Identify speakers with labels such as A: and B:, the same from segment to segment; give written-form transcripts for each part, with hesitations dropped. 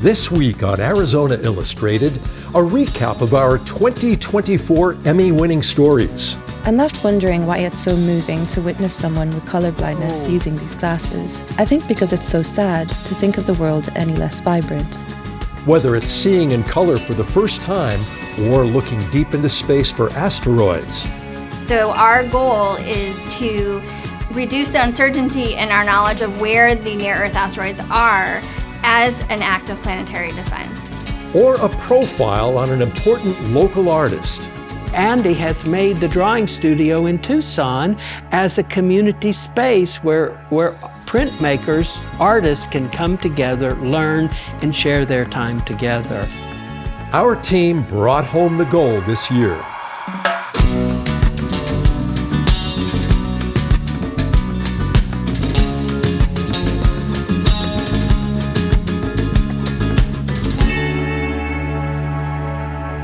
A: This week on Arizona Illustrated, a recap of our 2024 Emmy-winning stories.
B: I'm left wondering why it's so moving to witness someone with colorblindness using these glasses. I think because it's so sad to think of the world any less vibrant.
A: Whether it's seeing in color for the first time or looking deep into space for asteroids.
C: So our goal is to reduce the uncertainty in our knowledge of where the near-Earth asteroids are as an act of planetary defense.
A: Or a profile on an important local artist.
D: Andy has made the drawing studio in Tucson as a community space where printmakers, artists can come together, learn, and share their time together.
A: Our team brought home the gold this year.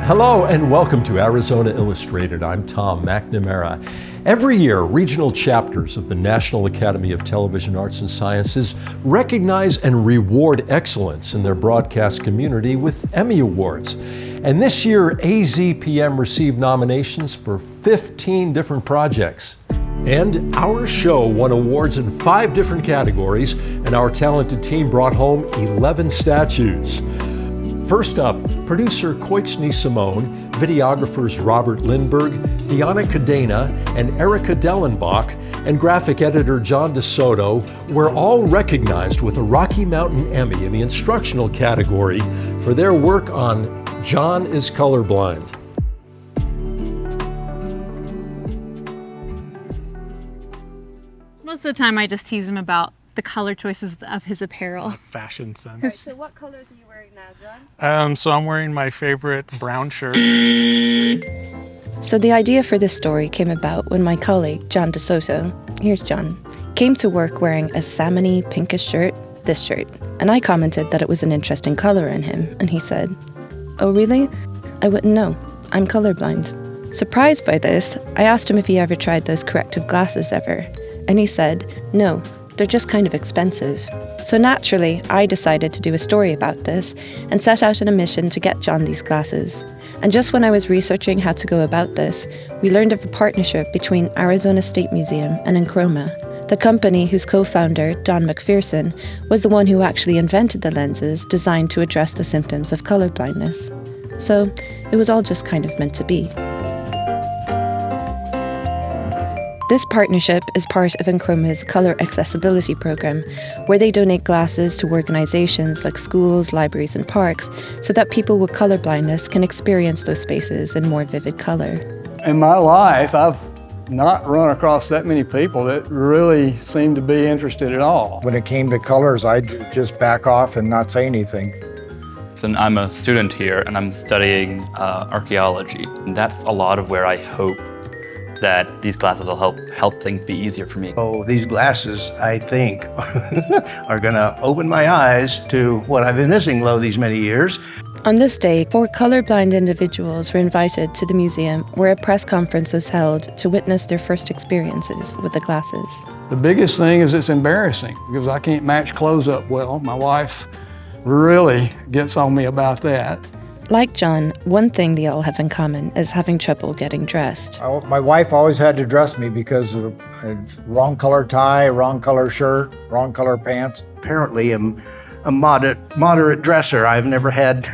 A: Hello and welcome to Arizona Illustrated. I'm Tom McNamara. Every year, regional chapters of the National Academy of Television Arts and Sciences recognize and reward excellence in their broadcast community with Emmy Awards. And this year, AZPM received nominations for 15 different projects. And our show won awards in 5 different categories, and our talented team brought home 11 statues. First up, producer Koichni Simone, videographers Robert Lindbergh, Deanna Cadena, and Erica Dellenbach, and graphic editor John DeSoto were all recognized with a Rocky Mountain Emmy in the instructional category for their work on John is Colorblind.
E: Most of the time I just tease him about the color choices of his apparel.
F: Fashion sense.
G: Right, so what colors are you wearing now, John?
F: So I'm wearing my favorite brown shirt.
B: So the idea for this story came about when my colleague, John DeSoto, here's John, came to work wearing a salmony pinkish shirt, this shirt, and I commented that it was an interesting color in him, and he said, "Oh really? I wouldn't know. I'm colorblind." Surprised by this, I asked him if he ever tried those corrective glasses ever, and he said, "No. They're just kind of expensive." So naturally, I decided to do a story about this and set out on a mission to get John these glasses. And just when I was researching how to go about this, we learned of a partnership between Arizona State Museum and EnChroma, the company whose co-founder, Don McPherson, was the one who actually invented the lenses designed to address the symptoms of colorblindness. So it was all just kind of meant to be. This partnership is part of EnChroma's Color Accessibility Program, where they donate glasses to organizations like schools, libraries, and parks so that people with colorblindness can experience those spaces in more vivid color.
H: In my life, I've not run across that many people that really seem to be interested at all.
I: When it came to colors, I'd just back off and not say anything.
J: And I'm a student here and I'm studying archaeology. And that's a lot of where I hope that these glasses will help things be easier for me.
K: Oh, these glasses, I think, are gonna open my eyes to what I've been missing these many years.
B: On this day, 4 colorblind individuals were invited to the museum where a press conference was held to witness their first experiences with the glasses.
H: The biggest thing is it's embarrassing because I can't match clothes up well. My wife really gets on me about that.
B: Like John, one thing they all have in common is having trouble getting dressed.
I: My wife always had to dress me because of wrong color tie, wrong color shirt, wrong color pants.
K: Apparently, I'm a moderate dresser. I've never had,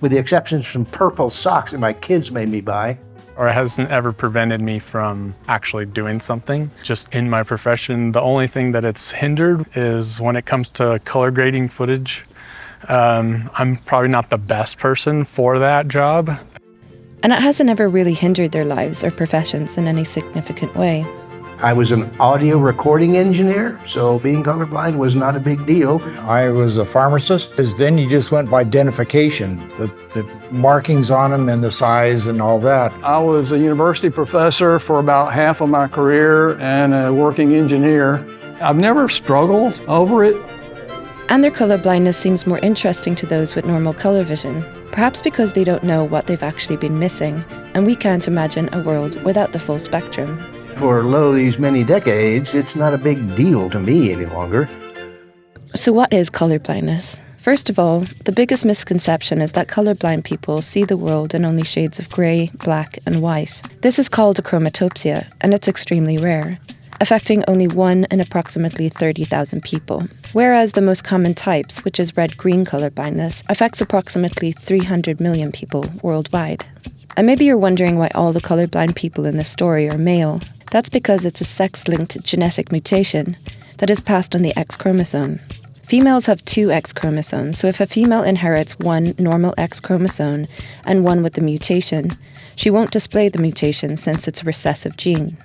K: with the exceptions from purple socks that my kids made me buy.
F: Or it hasn't ever prevented me from actually doing something. Just in my profession, the only thing that it's hindered is when it comes to color grading footage. I'm probably not the best person for that job.
B: And it hasn't ever really hindered their lives or professions in any significant way.
K: I was an audio recording engineer, so being colorblind was not a big deal.
I: I was a pharmacist, because then you just went by identification, the markings on them and the size and all that.
H: I was a university professor for about half of my career and a working engineer. I've never struggled over it.
B: And their colorblindness seems more interesting to those with normal color vision, perhaps because they don't know what they've actually been missing, and we can't imagine a world without the full spectrum.
K: For these many decades, it's not a big deal to me any longer.
B: So what is colorblindness? First of all, the biggest misconception is that colorblind people see the world in only shades of grey, black, and white. This is called achromatopsia, and it's extremely rare, affecting only 1 in approximately 30,000 people. Whereas the most common types, which is red-green colorblindness, affects approximately 300 million people worldwide. And maybe you're wondering why all the colorblind people in this story are male. That's because it's a sex-linked genetic mutation that is passed on the X chromosome. Females have 2 X chromosomes, so if a female inherits 1 normal X chromosome and 1 with the mutation, she won't display the mutation since it's a recessive gene.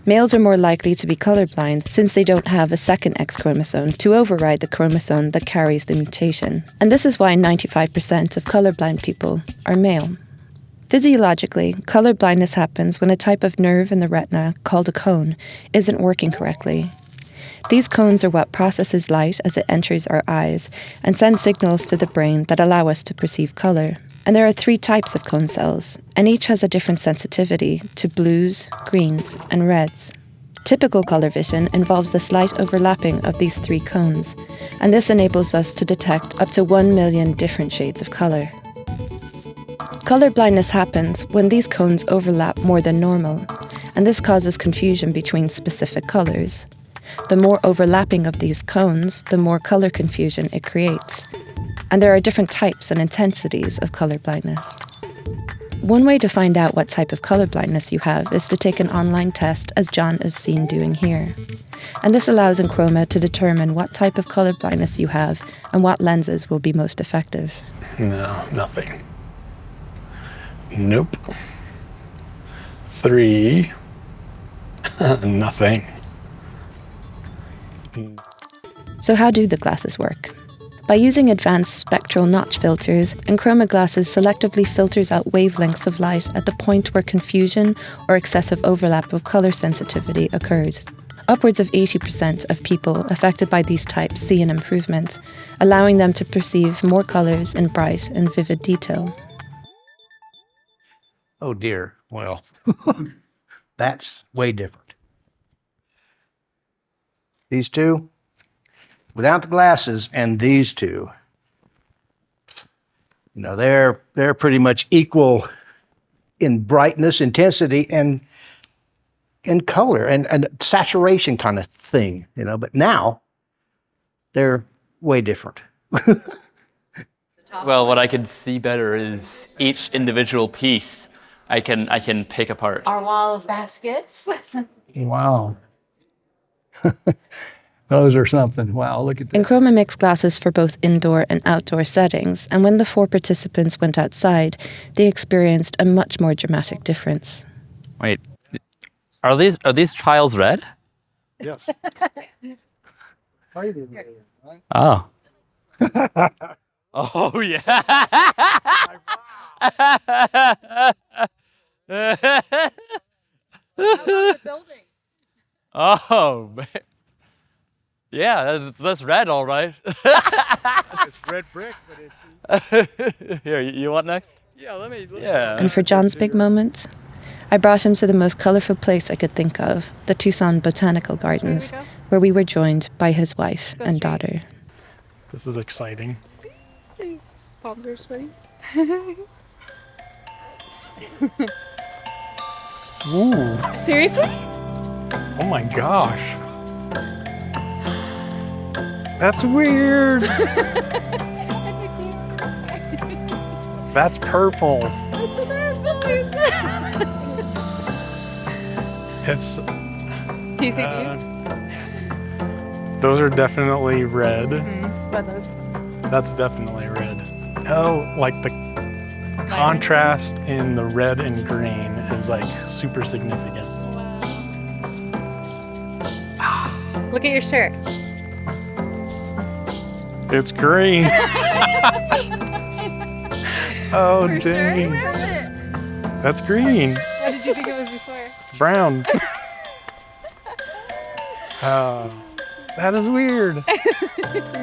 B: Males are more likely to be colorblind since they don't have a second X chromosome to override the chromosome that carries the mutation. And this is why 95% of colorblind people are male. Physiologically, colorblindness happens when a type of nerve in the retina, called a cone, isn't working correctly. These cones are what processes light as it enters our eyes and sends signals to the brain that allow us to perceive color. And there are 3 types of cone cells, and each has a different sensitivity to blues, greens, and reds. Typical color vision involves the slight overlapping of these 3 cones, and this enables us to detect up to 1 million different shades of color. Colorblindness happens when these cones overlap more than normal, and this causes confusion between specific colors. The more overlapping of these cones, the more color confusion it creates. And there are different types and intensities of colorblindness. One way to find out what type of colorblindness you have is to take an online test, as John is seen doing here. And this allows EnChroma to determine what type of colorblindness you have and what lenses will be most effective.
F: No, nothing. Nope. 3. Nothing.
B: So how do the glasses work? By using advanced spectral notch filters, EnChroma glasses selectively filters out wavelengths of light at the point where confusion or excessive overlap of color sensitivity occurs. Upwards of 80% of people affected by these types see an improvement, allowing them to perceive more colors in bright and vivid detail.
K: Oh dear, well, that's way different. These 2, without the glasses, and these 2, they're pretty much equal in brightness, intensity, and color, and saturation kind of thing, but now they're way different.
J: Well, what I can see better is each individual piece I can pick apart.
G: Our wall of baskets.
H: Wow. Those are something. Wow, look at that.
B: EnChroma makes glasses for both indoor and outdoor settings, and when the 4 participants went outside, they experienced a much more dramatic difference.
J: Wait, are these trials red?
H: Yes.
J: Oh. Oh yeah. Oh man. Yeah, that's red, all right.
L: It's red brick, but it's...
J: Here, you want next?
L: Yeah, let me...
J: Yeah.
B: And for John's big moment, I brought him to the most colourful place I could think of, the Tucson Botanical Gardens, where we were joined by his wife and daughter.
F: This is exciting.
G: Palms are sweaty.
F: Ooh.
G: Seriously?
F: Oh my gosh. That's weird. That's purple.
G: That's what purple is.
F: It's...
G: Can you see these?
F: Those are definitely red.
G: What are those?
F: That's definitely red. Oh, like the contrast in the red and green is like super significant.
G: Look at your shirt.
F: It's green. Oh,
G: For
F: dang.
G: sure? Where is it?
F: That's green.
G: What did you think it was before?
F: It's brown. That is weird.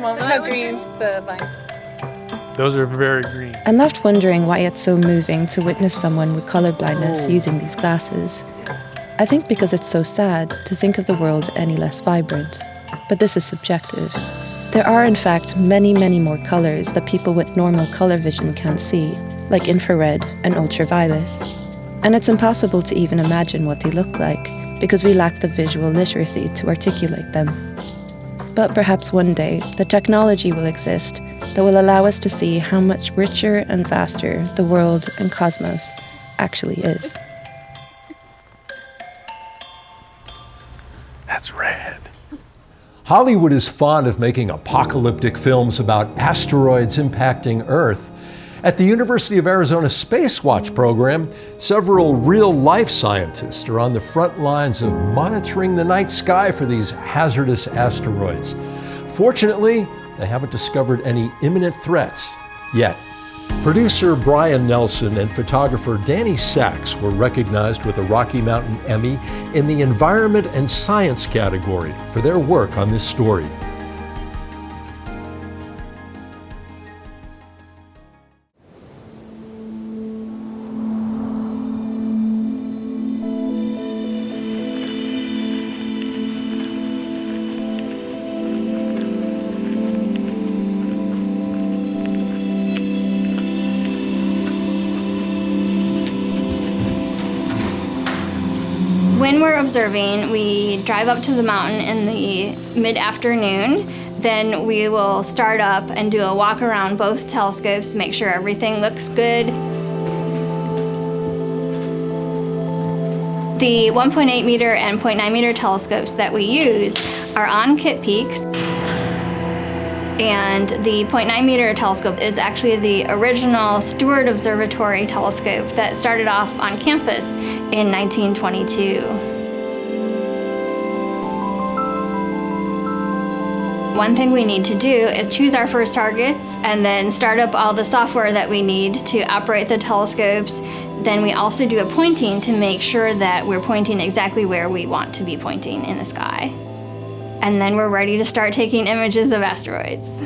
G: Mom, how green the vines.
F: Those are very green.
B: I'm left wondering why it's so moving to witness someone with colorblindness using these glasses. I think because it's so sad to think of the world any less vibrant. But this is subjective. There are, in fact, many, many more colors that people with normal color vision can't see, like infrared and ultraviolet. And it's impossible to even imagine what they look like, because we lack the visual literacy to articulate them. But perhaps one day, the technology will exist that will allow us to see how much richer and vaster the world and cosmos actually is.
A: That's red. Hollywood is fond of making apocalyptic films about asteroids impacting Earth. At the University of Arizona Spacewatch program, several real-life scientists are on the front lines of monitoring the night sky for these hazardous asteroids. Fortunately, they haven't discovered any imminent threats yet. Producer Brian Nelson and photographer Danny Sachs were recognized with a Rocky Mountain Emmy in the Environment and Science category for their work on this story.
C: When we're observing, we drive up to the mountain in the mid-afternoon. Then we will start up and do a walk around both telescopes to make sure everything looks good. The 1.8 meter and 0.9 meter telescopes that we use are on Kitt Peak. And the 0.9 meter telescope is actually the original Stewart Observatory telescope that started off on campus in 1922. One thing we need to do is choose our first targets and then start up all the software that we need to operate the telescopes. Then we also do a pointing to make sure that we're pointing exactly where we want to be pointing in the sky. And then we're ready to start taking images of asteroids.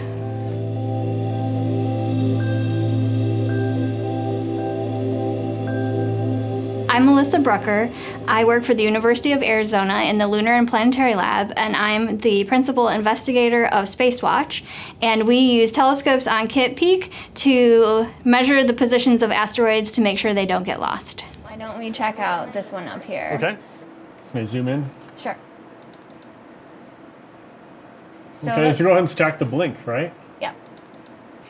C: I'm Melissa Brucker. I work for the University of Arizona in the Lunar and Planetary Lab, and I'm the Principal Investigator of Spacewatch. And we use telescopes on Kitt Peak to measure the positions of asteroids to make sure they don't get lost. Why don't we check out this one up here?
L: Okay. May I zoom in?
C: Sure.
L: Okay, so go ahead and stack the blink, right?
C: Yeah.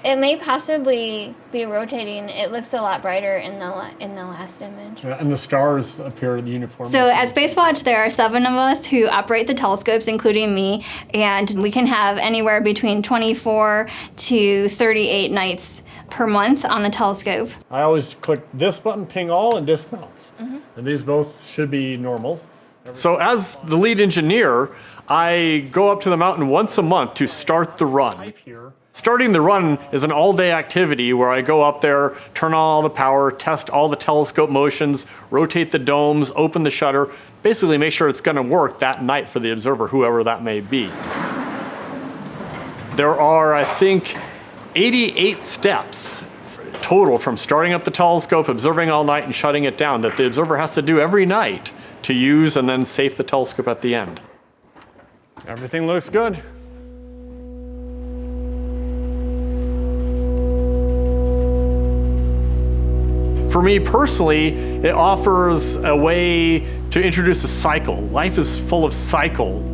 C: It may possibly be rotating. It looks a lot brighter in the last image.
L: Yeah, and the stars appear uniformly.
C: So at Spacewatch, there are 7 of us who operate the telescopes, including me, and we can have anywhere between 24 to 38 nights per month on the telescope.
L: I always click this button, ping all, and dismounts. And these both should be normal. So as the lead engineer, I go up to the mountain once a month to start the run. Starting the run is an all-day activity where I go up there, turn on all the power, test all the telescope motions, rotate the domes, open the shutter, basically make sure it's going to work that night for the observer, whoever that may be. There are, I think, 88 steps total from starting up the telescope, observing all night, and shutting it down that the observer has to do every night to use and then safe the telescope at the end. Everything looks good. For me personally, it offers a way to introduce a cycle. Life is full of cycles,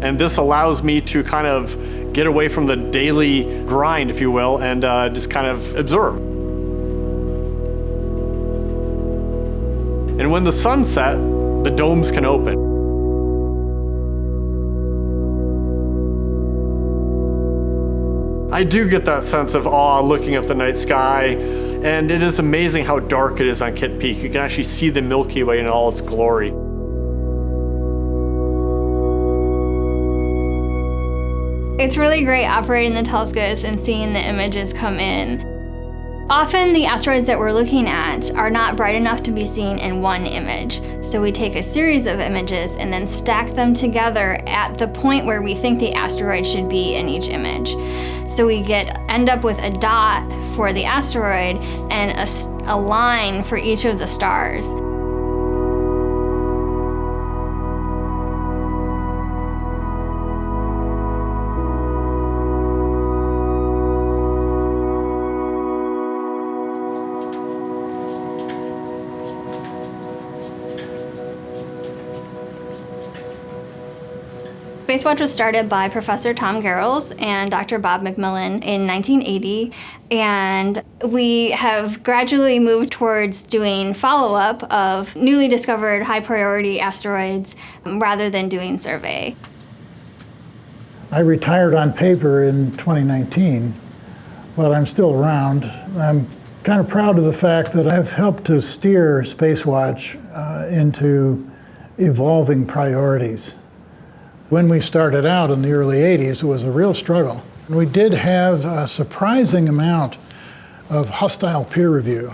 L: and this allows me to kind of get away from the daily grind, if you will, and just kind of observe. And when the sun sets, the domes can open. I do get that sense of awe looking up the night sky, and it is amazing how dark it is on Kitt Peak. You can actually see the Milky Way in all its glory.
C: It's really great operating the telescopes and seeing the images come in. Often the asteroids that we're looking at are not bright enough to be seen in one image. So we take a series of images and then stack them together at the point where we think the asteroid should be in each image. So we end up with a dot for the asteroid and a line for each of the stars. Spacewatch was started by Professor Tom Garrels and Dr. Bob McMillan in 1980, and we have gradually moved towards doing follow-up of newly discovered high-priority asteroids rather than doing survey.
M: I retired on paper in 2019, but I'm still around. I'm kind of proud of the fact that I've helped to steer Spacewatch into evolving priorities. When we started out in the early 80s, it was a real struggle. We did have a surprising amount of hostile peer review,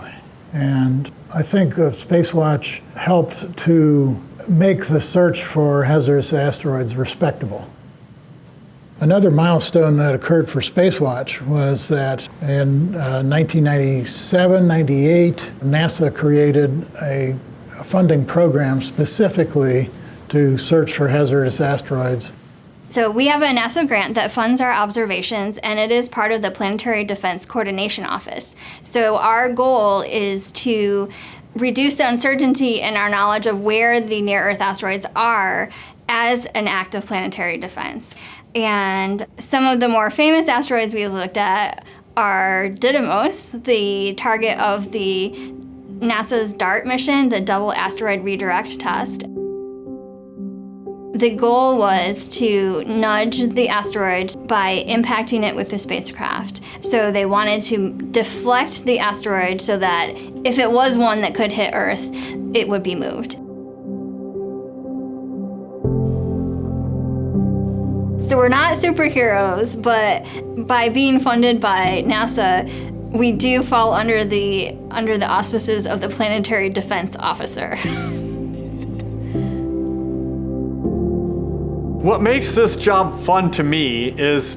M: and I think Spacewatch helped to make the search for hazardous asteroids respectable. Another milestone that occurred for Spacewatch was that in 1997, 98, NASA created a funding program specifically to search for hazardous asteroids.
C: So we have a NASA grant that funds our observations, and it is part of the Planetary Defense Coordination Office. So our goal is to reduce the uncertainty in our knowledge of where the near-Earth asteroids are as an act of planetary defense. And some of the more famous asteroids we looked at are Didymos, the target of the NASA's DART mission, the Double Asteroid Redirect Test. The goal was to nudge the asteroid by impacting it with the spacecraft. So they wanted to deflect the asteroid so that if it was one that could hit Earth, it would be moved. So we're not superheroes, but by being funded by NASA, we do fall under the auspices of the Planetary Defense Officer.
L: What makes this job fun to me is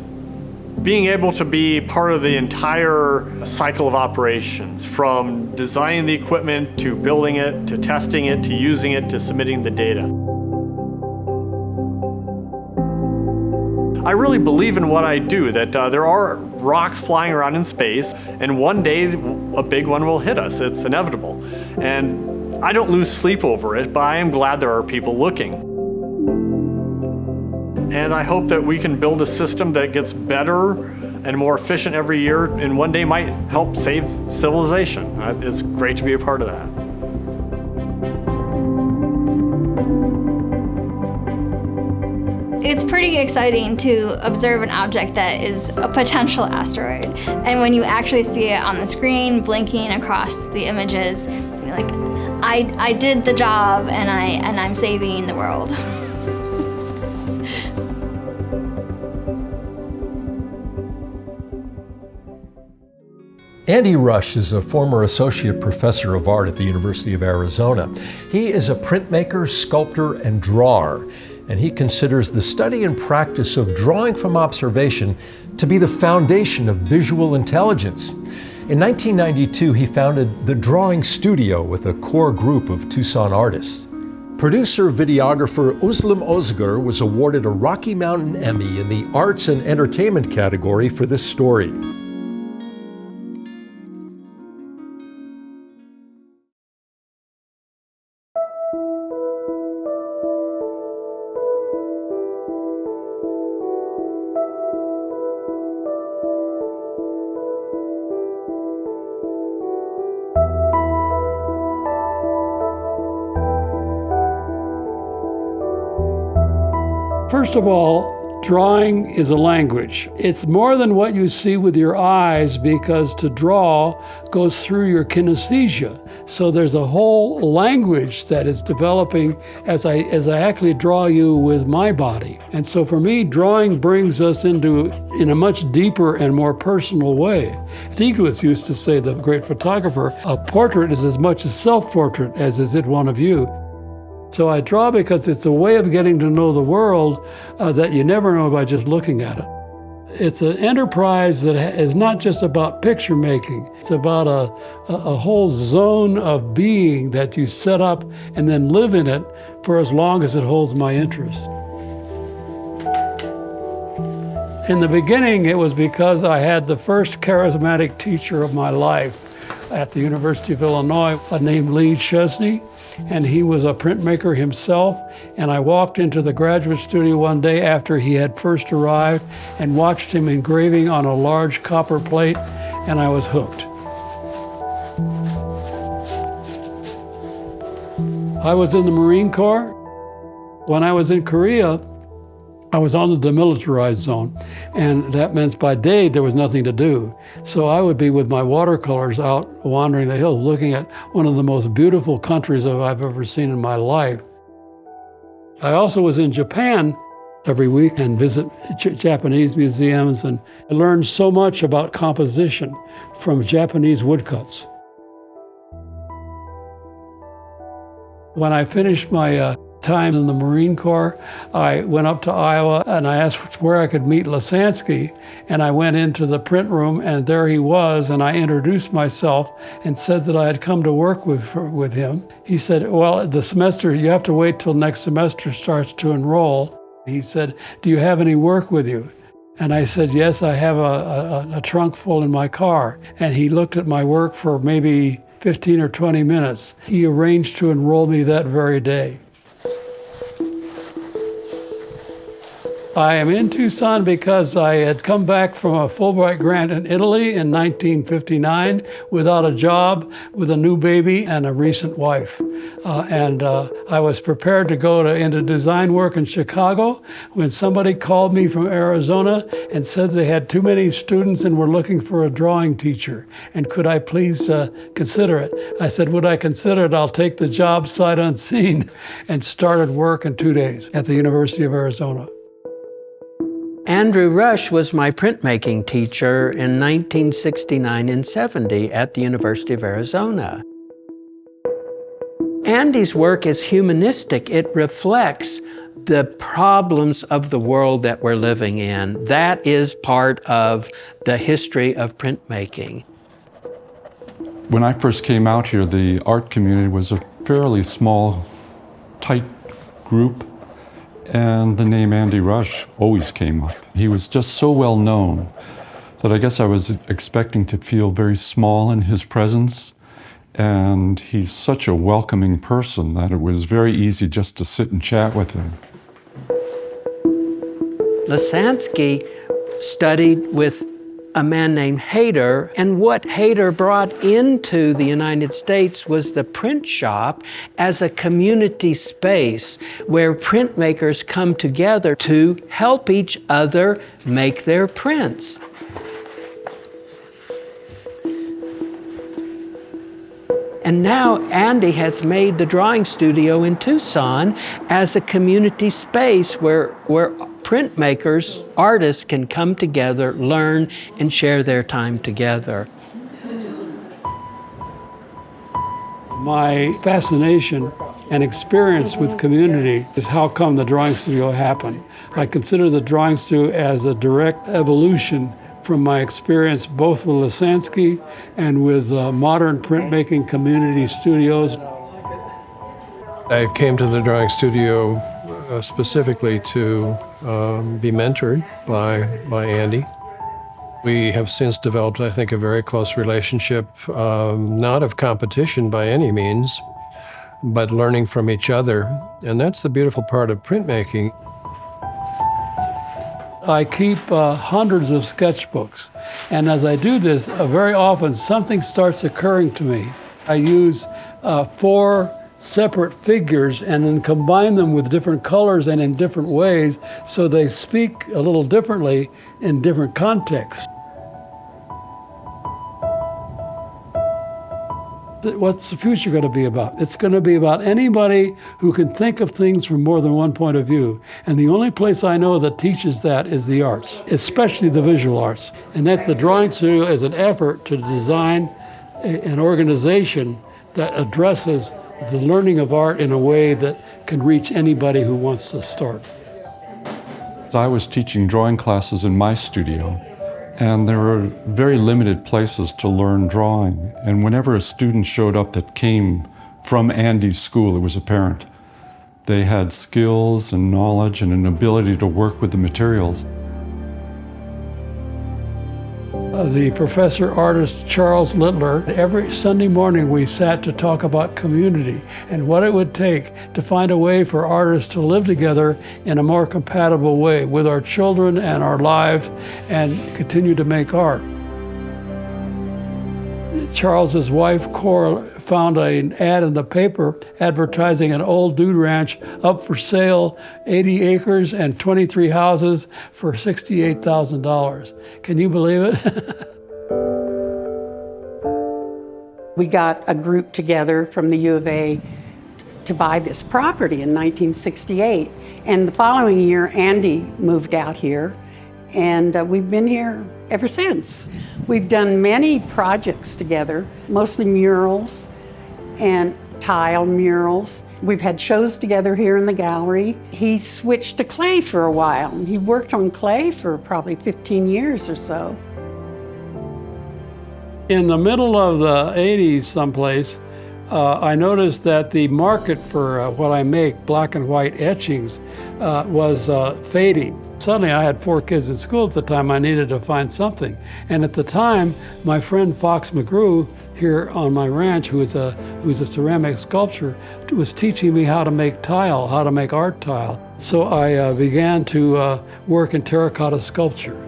L: being able to be part of the entire cycle of operations, from designing the equipment to building it, to testing it, to using it, to submitting the data. I really believe in what I do, that there are rocks flying around in space, and one day a big one will hit us. It's inevitable. And I don't lose sleep over it, but I am glad there are people looking. And I hope that we can build a system that gets better and more efficient every year, and one day might help save civilization. It's great to be a part of that.
C: It's pretty exciting to observe an object that is a potential asteroid. And when you actually see it on the screen, blinking across the images, you're like, I did the job, and I'm saving the world.
A: Andy Rush is a former associate professor of art at the University of Arizona. He is a printmaker, sculptor, and drawer, and he considers the study and practice of drawing from observation to be the foundation of visual intelligence. In 1992, he founded the Drawing Studio with a core group of Tucson artists. Producer-videographer Özlem Özgür was awarded a Rocky Mountain Emmy in the Arts and Entertainment category for this story.
N: First of all, drawing is a language. It's more than what you see with your eyes, because to draw goes through your kinesthesia. So there's a whole language that is developing as I actually draw you with my body. And so for me, drawing brings us in a much deeper and more personal way. Stieglitz used to say, the great photographer, a portrait is as much a self-portrait as is it one of you. So I draw because it's a way of getting to know the world that you never know by just looking at it. It's an enterprise that is not just about picture making. It's about a whole zone of being that you set up and then live in it for as long as it holds my interest. In the beginning, it was because I had the first charismatic teacher of my life, at the University of Illinois named Lee Chesney, and he was a printmaker himself. And I walked into the graduate studio one day after he had first arrived and watched him engraving on a large copper plate, and I was hooked. I was in the Marine Corps. When I was in Korea, I was on the demilitarized zone, and that meant by day there was nothing to do. So I would be with my watercolors out wandering the hills, looking at one of the most beautiful countries I've ever seen in my life. I also was in Japan every week and visit Japanese museums, and I learned so much about composition from Japanese woodcuts. When I finished my time in the Marine Corps, I went up to Iowa and I asked where I could meet Lisansky, and I went into the print room and there he was, and I introduced myself and said that I had come to work with him. He said, well, the semester, you have to wait till next semester starts to enroll. He said, do you have any work with you? And I said, yes, I have a trunk full in my car. And he looked at my work for maybe 15 or 20 minutes. He arranged to enroll me that very day. I am in Tucson because I had come back from a Fulbright grant in Italy in 1959 without a job, with a new baby and a recent wife. I was prepared to go into design work in Chicago when somebody called me from Arizona and said they had too many students and were looking for a drawing teacher. And could I please consider it? I said, would I consider it? I'll take the job sight unseen, and started work in 2 days at the University of Arizona.
D: Andrew Rush was my printmaking teacher in 1969 and 70 at the University of Arizona. Andy's work is humanistic. It reflects the problems of the world that we're living in. That is part of the history of printmaking.
O: When I first came out here, the art community was a fairly small, tight group. And the name Andy Rush always came up. He was just so well known that I guess I was expecting to feel very small in his presence. And he's such a welcoming person that it was very easy just to sit and chat with him.
D: Lisansky studied with a man named Hayter, and what Hayter brought into the United States was the print shop as a community space where printmakers come together to help each other make their prints. And now Andy has made the drawing studio in Tucson as a community space where printmakers, artists can come together, learn, and share their time together.
N: My fascination and experience with community is how come the drawing studio happened. I consider the drawing studio as a direct evolution from my experience both with Lisansky and with modern printmaking community studios.
P: I came to the drawing studio specifically to be mentored by Andy. We have since developed, I think, a very close relationship, not of competition by any means, but learning from each other. And that's the beautiful part of printmaking.
N: I keep hundreds of sketchbooks, and as I do this, very often something starts occurring to me. I use 4 separate figures and then combine them with different colors and in different ways so they speak a little differently in different contexts. What's the future going to be about? It's going to be about anybody who can think of things from more than one point of view. And the only place I know that teaches that is the arts, especially the visual arts. And that the drawing studio is an effort to design an organization that addresses the learning of art in a way that can reach anybody who wants to start.
O: I was teaching drawing classes in my studio, and there were very limited places to learn drawing. And whenever a student showed up that came from Andy's school, it was apparent. They had skills and knowledge and an ability to work with the materials.
N: the professor artist Charles Littler. Every Sunday morning we sat to talk about community and what it would take to find a way for artists to live together in a more compatible way with our children and our lives and continue to make art. Charles's wife, Cora, found an ad in the paper advertising an old dude ranch up for sale, 80 acres and 23 houses for $68,000. Can you believe it?
Q: We got a group together from the U of A to buy this property in 1968. And the following year, Andy moved out here, and we've been here ever since. We've done many projects together, mostly murals and tile murals. We've had shows together here in the gallery. He switched to clay for a while. He worked on clay for probably 15 years or so.
N: In the middle of the 80s someplace, I noticed that the market for what I make, black and white etchings, was fading. Suddenly I had 4 kids in school at the time. I needed to find something. And at the time, my friend Fox McGrew here on my ranch, who's a ceramic sculptor, was teaching me how to make tile, how to make art tile. So I began to work in terracotta sculpture.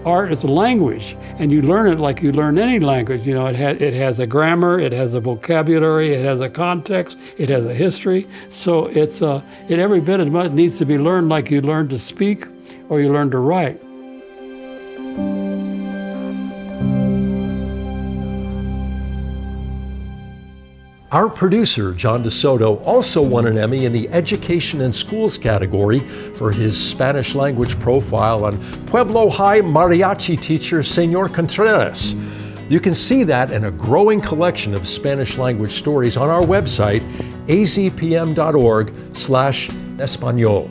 N: Art is a language, and you learn it like you learn any language. You know, it has a grammar, it has a vocabulary, it has a context, it has a history. So it every bit as much needs to be learned like you learn to speak or you learn to write.
A: Our producer, John DeSoto, also won an Emmy in the Education and Schools category for his Spanish language profile on Pueblo High mariachi teacher Señor Contreras. You can see that and a growing collection of Spanish language stories on our website, azpm.org/espanol.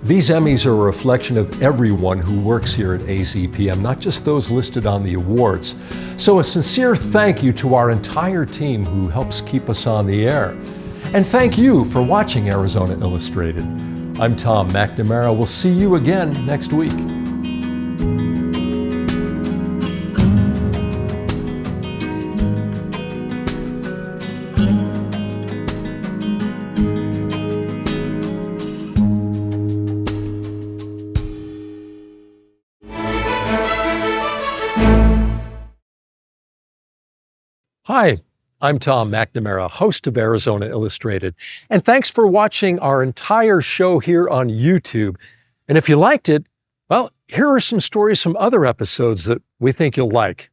A: These Emmys are a reflection of everyone who works here at AZPM, not just those listed on the awards. So a sincere thank you to our entire team who helps keep us on the air. And thank you for watching Arizona Illustrated. I'm Tom McNamara. We'll see you again next week. Hi, I'm Tom McNamara, host of Arizona Illustrated, and thanks for watching our entire show here on YouTube. And if you liked it, well, here are some stories from other episodes that we think you'll like.